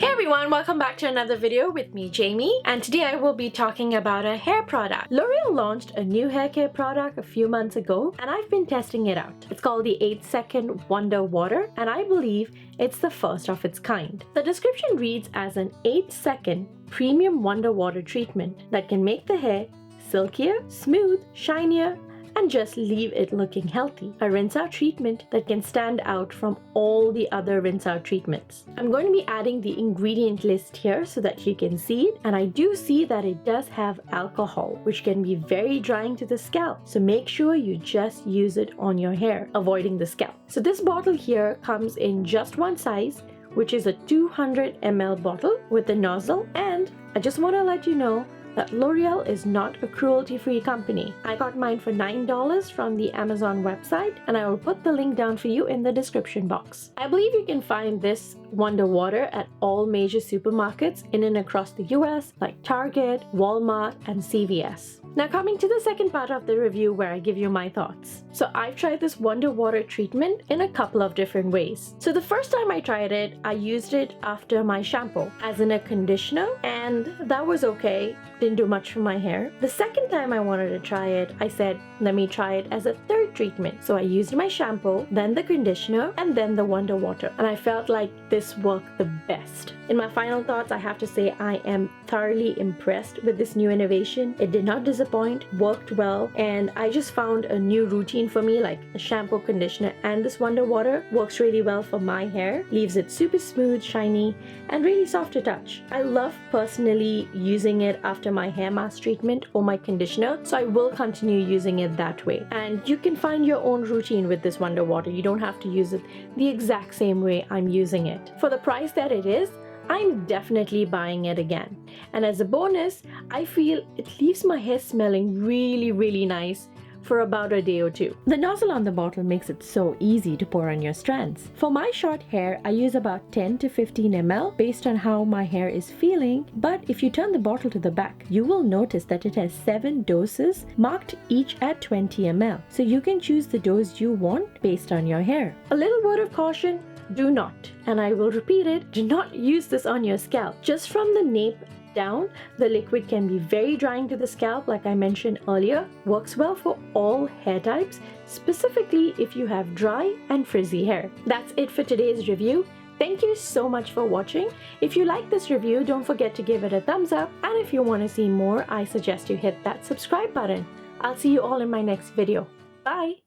Hey everyone, welcome back to another video with me, Jamie, and today I will be talking about a hair product. L'Oreal launched a new hair care product a few months ago and I've been testing it out. It's called the 8-Second Wonder Water and I believe it's the first of its kind. The description reads as an 8-second premium wonder water treatment that can make the hair silkier, smooth, shinier, and just leave it looking healthy. A rinse out treatment that can stand out from all the other rinse out treatments. I'm going to be adding the ingredient list here so that you can see it, and I do see that it does have alcohol, which can be very drying to the scalp. So make sure you just use it on your hair, avoiding the scalp. So this bottle here comes in just one size, which is a 200 ml bottle with the nozzle, and I just want to let you know that L'Oreal is not a cruelty-free company. I got mine for $9 from the Amazon website, and I will put the link down for you in the description box. I believe you can find this Wonder Water at all major supermarkets in and across the US like Target, Walmart, and CVS. Now coming to the second part of the review where I give you my thoughts. So I've tried this Wonder Water treatment in a couple of different ways. So the first time I tried it, I used it after my shampoo, as in a conditioner, and that was okay. Didn't do much for my hair. The second time I wanted to try it, I said, let me try it as a third treatment. So I used my shampoo, then the conditioner, and then the Wonder Water. And I felt like this worked the best. In my final thoughts, I have to say I am thoroughly impressed with this new innovation. It did not disappoint, worked well, and I just found a new routine for me, like the shampoo, conditioner, and this Wonder Water works really well for my hair, leaves it super smooth, shiny, and really soft to touch. I love personally using it after my hair mask treatment or my conditioner, so I will continue using it that way. And you can find your own routine with this Wonder Water. You don't have to use it the exact same way I'm using it. For the price that it is, I'm definitely buying it again. And as a bonus, I feel it leaves my hair smelling really nice for about a day or two. The nozzle on the bottle makes it so easy to pour on your strands. For my short hair, I use about 10 to 15 ml based on how my hair is feeling, but if you turn the bottle to the back, you will notice that it has 7 doses marked each at 20 ml. So you can choose the dose you want based on your hair. A little word of caution, do not, and I will repeat it, do not use this on your scalp. Just from the nape down, the liquid can be very drying to the scalp, like I mentioned earlier. Works well for all hair types, specifically if you have dry and frizzy hair. That's it for today's review. Thank you so much for watching. If you like this review, don't forget to give it a thumbs up, and if you want to see more, I suggest you hit that subscribe button. I'll see you all in my next video. Bye!